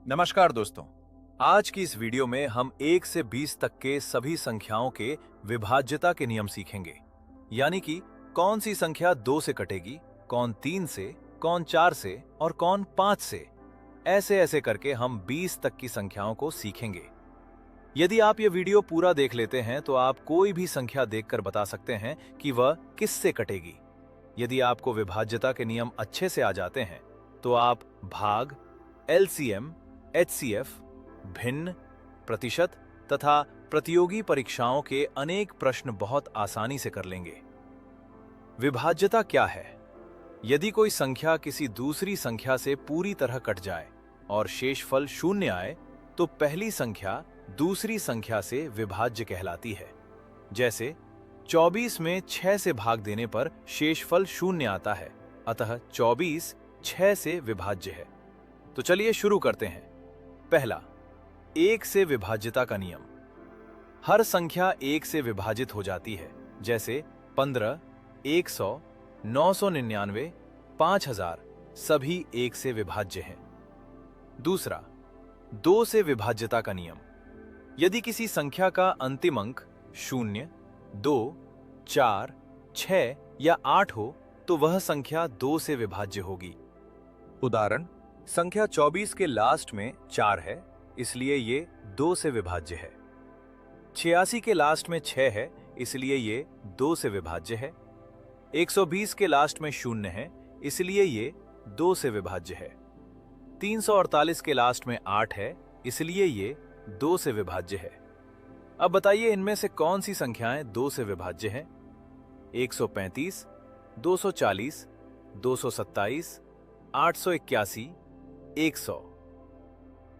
नमस्कार दोस्तों। आज की इस वीडियो में हम 1 से 20 तक के सभी संख्याओं के विभाज्यता के नियम सीखेंगे। यानी कि कौन सी संख्या 2 से कटेगी, कौन 3 से, कौन 4 से और कौन 5 से। ऐसे ऐसे करके हम 20 तक की संख्याओं को सीखेंगे। यदि आप ये वीडियो पूरा देख लेते हैं तो आप कोई भी संख्या देखकर बता सकते हैं कि वह किससे कटेगी। यदि आपको विभाज्यता के नियम अच्छे से आ जाते हैं तो आप भाग, एलसीएम, एचसीएफ, भिन्न, प्रतिशत तथा प्रतियोगी परीक्षाओं के अनेक प्रश्न बहुत आसानी से कर लेंगे। विभाज्यता क्या है? यदि कोई संख्या किसी दूसरी संख्या से पूरी तरह कट जाए और शेषफल शून्य आए तो पहली संख्या दूसरी संख्या से विभाज्य कहलाती है। जैसे 24 में 6 से भाग देने पर शेषफल शून्य आता है, अतः 24 6 से विभाज्य है। तो चलिए शुरू करते हैं। पहला, 1 से विभाज्यता का नियम। हर संख्या 1 से विभाजित हो जाती है। जैसे 15, 100, 999, 5000 सभी 1 से विभाज्य हैं। दूसरा, 2 से विभाज्यता का नियम। यदि किसी संख्या का अंतिम अंक 0, 2, 4, 6 या 8 हो तो वह संख्या 2 से विभाज्य होगी। उदाहरण, संख्या 24 के लास्ट में 4 है, इसलिए ये 2 से विभाज्य है। 86 के लास्ट में 6 है, इसलिए ये 2 से विभाज्य है। 120 के लास्ट में 0 है, इसलिए ये 2 से विभाज्य है। 348 के लास्ट में 8 है, इसलिए ये 2 से विभाज्य है। अब बताइए इनमें से कौन सी संख्याएं 2 से विभाज्य हैं? 135, 240, 227, 881, 100।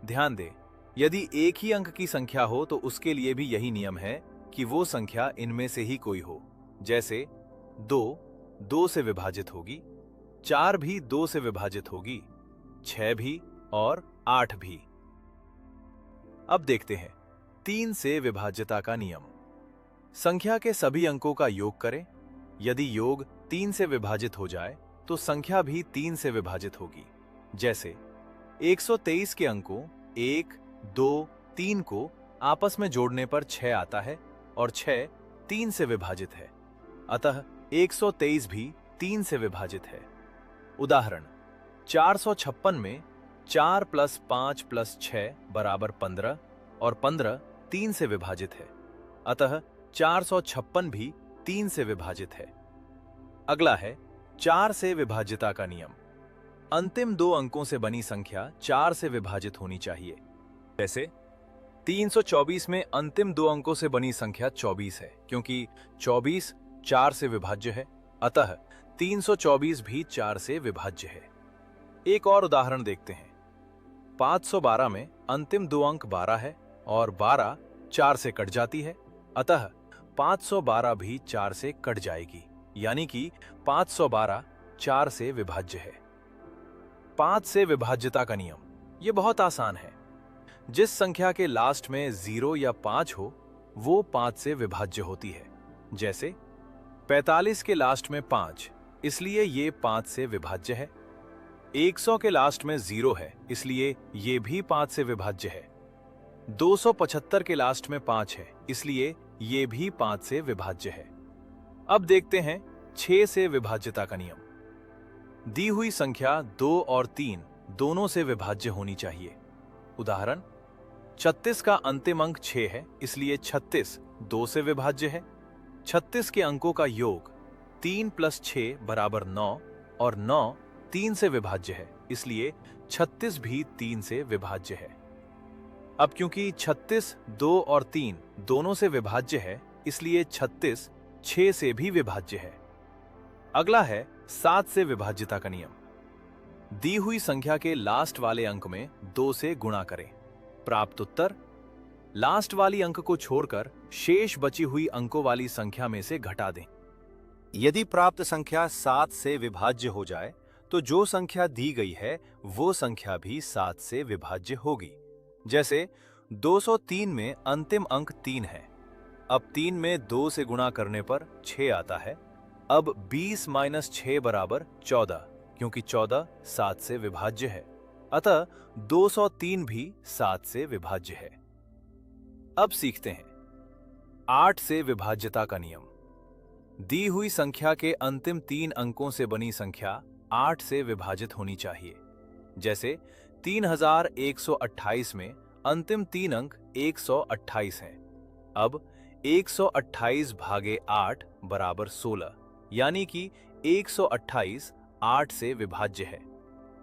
ध्यान दें, यदि एक ही अंक की संख्या हो तो उसके लिए भी यही नियम है कि वो संख्या इनमें से ही कोई हो। जैसे 2 से विभाजित होगी, 4 भी 2 से विभाजित होगी, 6 भी और 8 भी। अब देखते हैं 3 से विभाज्यता का नियम। संख्या के सभी अंकों का योग करें। यदि योग 3 से विभाजित हो जाए तो संख्या भी 3 से विभाजित होगी। जैसे 123 के अंकों 1, 2, 3 को आपस में जोड़ने पर 6 आता है और 6 3 से विभाजित है, अतः 123 भी 3 से विभाजित है। उदाहरण, 456 में 4 + 5 + 6 = 15 और 15 3 से विभाजित है, अतः 456 भी 3 से विभाजित है। अगला है 4 से विभाज्यता का नियम। अंतिम 2 अंकों से बनी संख्या 4 से विभाजित होनी चाहिए। जैसे 324 में अंतिम 2 अंकों से बनी संख्या 24 है, क्योंकि 24 4 से विभाज्य है, अतः 324 भी 4 से विभाज्य है। एक और उदाहरण देखते हैं। 512 में अंतिम 2 अंक 12 है और 12 4 से कट जाती है, अतः 512 भी 4 से कट जाएगी, यानी कि 512 4 से विभाज्य है। 5 से विभाज्यता का नियम, ये बहुत आसान है। जिस संख्या के लास्ट में 0 या 5 हो वो 5 से विभाज्य होती है। जैसे 45 के लास्ट में 5, इसलिए ये 5 से विभाज्य है। 100 के लास्ट में 0 है, इसलिए ये भी 5 से विभाज्य है। 275 के लास्ट में 5 है, इसलिए ये भी 5 से विभाज्य है। अब देखते हैं 6 से विभाज्यता का नियम। दी हुई संख्या 2 और 3 दोनों से विभाज्य होनी चाहिए। उदाहरण, 36 का अंतिम अंक 6 है, इसलिए 36 2 से विभाज्य है। 36 के अंकों का योग 3 + 6 = 9 और 9 3 से विभाज्य है, इसलिए 36 भी 3 से विभाज्य है। अब क्योंकि 36 2 और 3 दोनों से विभाज्य है, इसलिए 36 6 से भी विभाज्य है। अगला है 7 से विभाज्यता का नियम। दी हुई संख्या के लास्ट वाले अंक में 2 से गुणा करें। प्राप्त उत्तर लास्ट वाली अंक को छोड़कर शेष बची हुई अंकों वाली संख्या में से घटा दें। यदि प्राप्त संख्या 7 से विभाज्य हो जाए तो जो संख्या दी गई है वो संख्या भी 7 से विभाज्य होगी। जैसे 203 में अंतिम अंक 3 है। अब 3 में 2 से गुणा करने पर 6 आता है। अब 20 - 6 = 14, क्योंकि 14 7 से विभाज्य है, अतः 203 भी 7 से विभाज्य है। अब सीखते हैं 8 से विभाज्यता का नियम। दी हुई संख्या के अंतिम 3 अंकों से बनी संख्या 8 से विभाजित होनी चाहिए। जैसे 3128 में अंतिम 3 अंक 128 हैं। अब 128 भागे 8 बराबर 16, यानी कि 128 8 से विभाज्य है।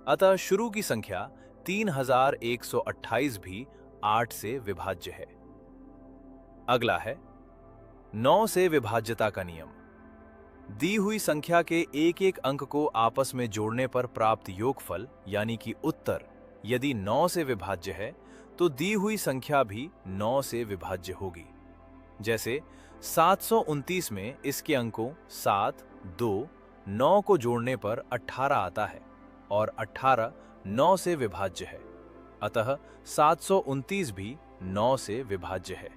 अतः शुरू की संख्या 3128 भी 8 से विभाज्य है। अगला है 9 से विभाज्यता का नियम। दी हुई संख्या के एक एक अंक को आपस में जोड़ने पर प्राप्त योगफल यानी कि उत्तर यदि 9 से विभाज्य है तो दी हुई संख्या भी 9 से विभाज्य होगी। जैसे 729 में इसके अंकों 7, 2, 9 को जोड़ने पर 18 आता है और 18 9 से विभाज्य है। अतः 729 भी 9 से विभाज्य है।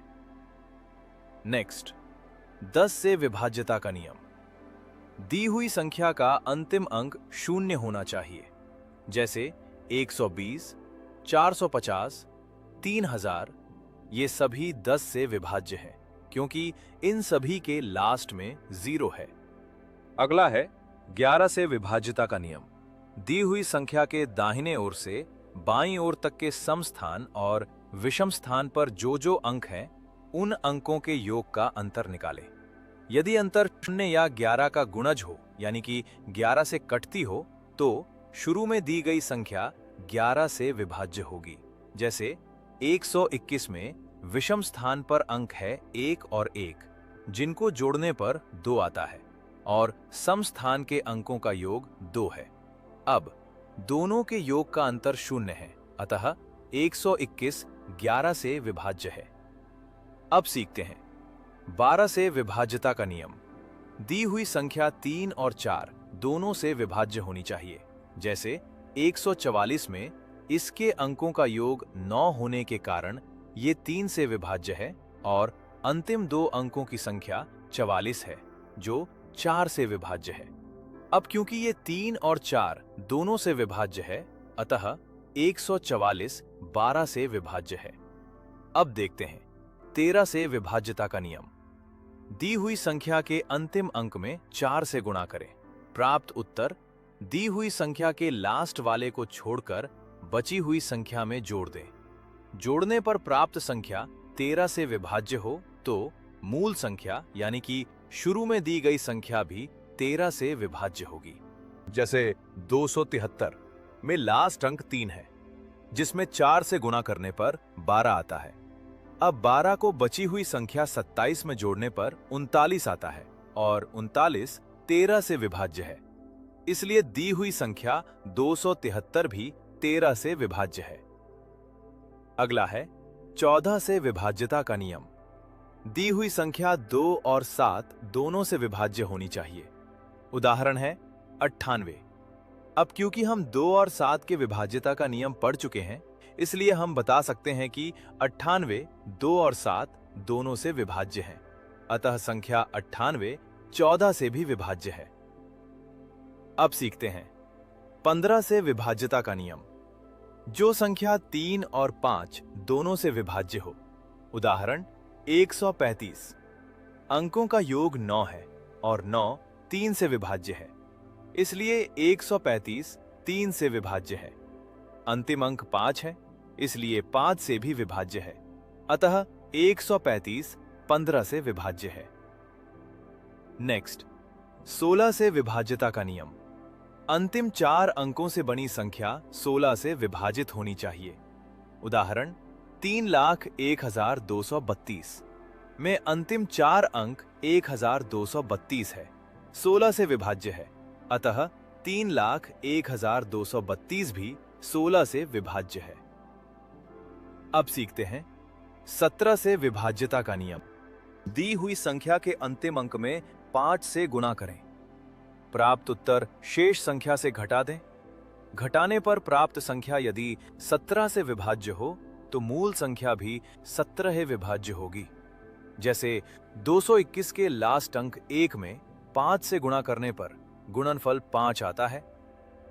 नेक्स्ट 10 से विभाज्यता का नियम। दी हुई संख्या का अंतिम अंक 0 होना चाहिए। जैसे 120, 450, 3000 ये सभी 10 से विभाज्य हैं क्योंकि इन सभी के लास्ट में 0 है। अगला है 11 से विभाज्यता का नियम। दी हुई संख्या के दाहिने ओर से बाईं ओर तक के सम स्थान और विषम स्थान पर जो अंक हैं उन अंकों के योग का अंतर निकालें। यदि अंतर 0 या 11 का गुणज हो यानी कि 11 से कटती हो तो शुरू में दी गई संख्या 11 से विभाज्य होगी। जैसे 121 में विषम स्थान पर अंक है 1 और 1 जिनको जोड़ने पर 2 आता है और सम स्थान के अंकों का योग 2 है। अब दोनों के योग का अंतर 0 है, अतः 121 11 से विभाज्य है। अब सीखते हैं 12 से विभाज्यता का नियम। दी हुई संख्या 3 और 4 दोनों से विभाज्य होनी चाहिए। जैसे 144 में इसके अंकों का योग 9 होने के कारण ये 3 से विभाज्य है और अंतिम 2 अंकों की संख्या 44 है जो 4 से विभाज्य है। अब क्योंकि ये 3 और 4 दोनों से विभाज्य है अतः 144 12 से विभाज्य है। अब देखते हैं 13 से विभाज्यता का नियम। दी हुई संख्या के अंतिम अंक में 4 से गुणा करें। प्राप्त उत्तर दी हुई संख्या के लास्ट वाले को छोड़कर बची हुई संख्या में जोड़ दें। जोड़ने पर प्राप्त संख्या 13 से विभाज्य हो तो मूल संख्या यानी कि शुरू में दी गई संख्या भी 13 से विभाज्य होगी। जैसे 273 में लास्ट अंक 3 है जिसमें 4 से गुणा करने पर 12 आता है। अब 12 को बची हुई संख्या 27 में जोड़ने पर 39 आता है और 39 13 से विभाज्य है। इसलिए दी हुई संख्या 273 भी 13 से विभाज्य है। अगला है 14 से विभाज्यता का नियम। दी हुई संख्या 2 और 7 दोनों से विभाज्य होनी चाहिए। उदाहरण है 98। अब क्योंकि हम 2 और 7 के विभाज्यता का नियम पढ़ चुके हैं इसलिए हम बता सकते हैं कि 98 2 और 7 दोनों से विभाज्य हैं। अतः संख्या 98 14 से भी विभाज्य है। अब सीखते हैं 15 से विभाज्यता का नियम। जो संख्या 3 और 5 दोनों से विभाज्य हो। उदाहरण 135 अंकों का योग 9 है और 9 3 से विभाज्य है, इसलिए 135 3 से विभाज्य है। अंतिम अंक 5 है इसलिए 5 से भी विभाज्य है। अतः 135 15 से विभाज्य है। नेक्स्ट 16 से विभाज्यता का नियम। अंतिम 4 अंकों से बनी संख्या 16 से विभाजित होनी चाहिए। उदाहरण 3,01,232 में अंतिम 4 अंक 1232 है, 16 से विभाज्य है। अतः 3,01,232 भी 16 से विभाज्य है। अब सीखते हैं 17 से विभाज्यता का नियम। दी हुई संख्या के अंतिम अंक में 5 से गुणा करें। प्राप्त उत्तर शेष संख्या से घटा दें। घटाने पर प्राप्त संख्या यदि 17 से विभाज्य हो तो मूल संख्या भी 17 विभाज्य होगी। जैसे 221 के लास्ट अंक 1 में 5 से गुणा करने पर गुणनफल 5 आता है।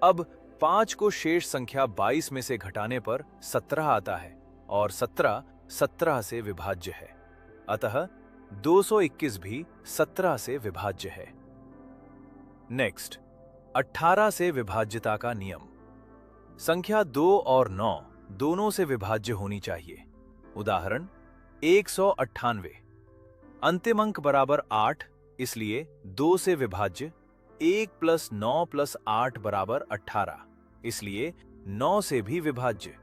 अब 5 को शेष संख्या 22 में से घटाने पर 17 आता है और 17 17 से विभाज्य है। अतः 221 भी 17 से विभाज्य है। नेक्स्ट, 18 से विभाज्यता का नियम। संख्या 2 और 9 दोनों से विभाज्य होनी चाहिए। उदाहरण 198। अंतिम अंक बराबर 8, इसलिए 2 से विभाज्य। 1 + 9 + 8 बराबर 18, इसलिए 9 से भी विभाज्य।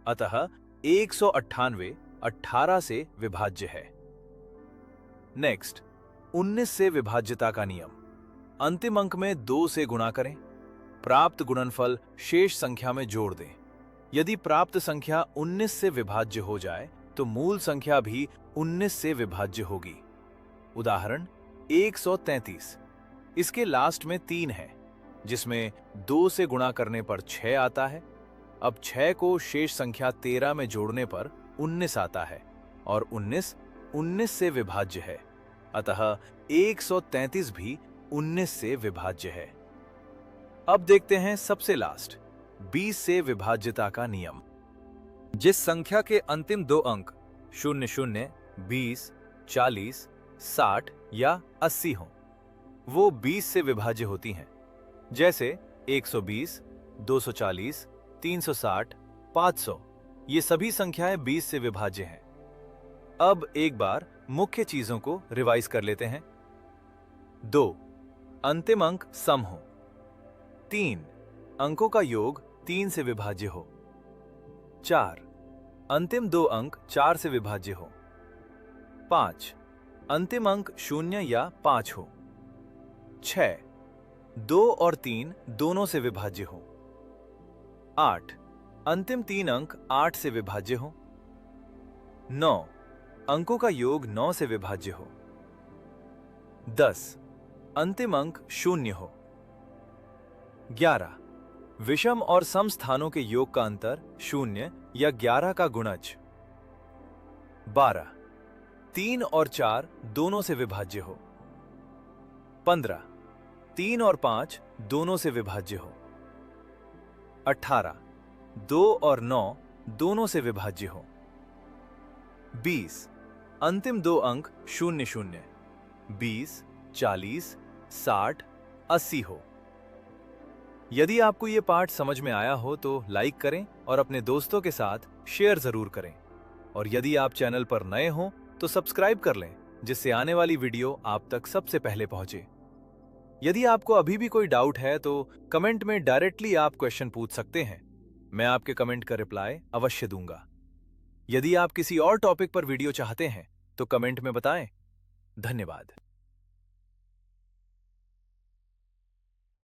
अतः 198 18 से विभाज्य है। नेक्स्ट, 19 से विभाज्यता का नियम। अंतिम अंक में 2 से गुणा करें, प्राप्त गुणनफल शेष संख्या में जोड़ दें। यदि प्राप्त संख्या 19 से विभाज्य हो जाए तो मूल संख्या भी 19 से विभाज्य होगी। उदाहरण 133। इसके लास्ट में 3 है, जिसमें 2 से गुणा करने पर 6 आता है। अब 6 को शेष संख्या 13 में जोड़ने पर 19 आता है और 19 19 से विभाज्य है। अतः 133 भी 19 से विभाज्य है। अब देखते हैं सबसे लास्ट, 20 से विभाज्यता का नियम। जिस संख्या के अंतिम 2 अंक 00, 20, 40, 60 या 80 हों, वो 20 से विभाज्य होती हैं। जैसे 120, 240, 360, 500, ये सभी संख्याएं 20 से विभाज्य हैं। अब एक बार मुख्य चीजों को रिवाइज कर लेते हैं। 2, अंतिम अंक सम हो। 3, अंकों का योग 3 से विभाज्य हो। 4, अंतिम 2 अंक 4 से विभाज्य हो। 5, अंतिम अंक 0 या 5 हो। 6, 2 और 3 दोनों से विभाज्य हो। 8, अंतिम 3 अंक 8 से विभाज्य हो। 9, अंकों का योग 9 से विभाज्य हो। 10, अंतिम अंक 0 हो। 11, विषम और सम स्थानों के योग का अंतर 0 या 11 का गुणज। 12, 3 और 4 दोनों से विभाज्य हो। 15, 3 और 5 दोनों से विभाज्य हो। 18, 2 और 9 दोनों से विभाज्य हो। 20, अंतिम 2 अंक 00, 20, 40, 60, 80 हो। यदि आपको ये पाठ समझ में आया हो तो लाइक करें और अपने दोस्तों के साथ शेयर जरूर करें। और यदि आप चैनल पर नए हो तो सब्सक्राइब कर लें, जिससे आने वाली वीडियो आप तक सबसे पहले पहुंचे। यदि आपको अभी भी कोई डाउट है तो कमेंट में डायरेक्टली आप क्वेश्चन पूछ सकते हैं। मैं आपके कमेंट का रिप्लाई अवश्य दूंगा। यदि आप किसी और टॉपिक पर वीडियो चाहते हैं तो कमेंट में बताएं। धन्यवाद।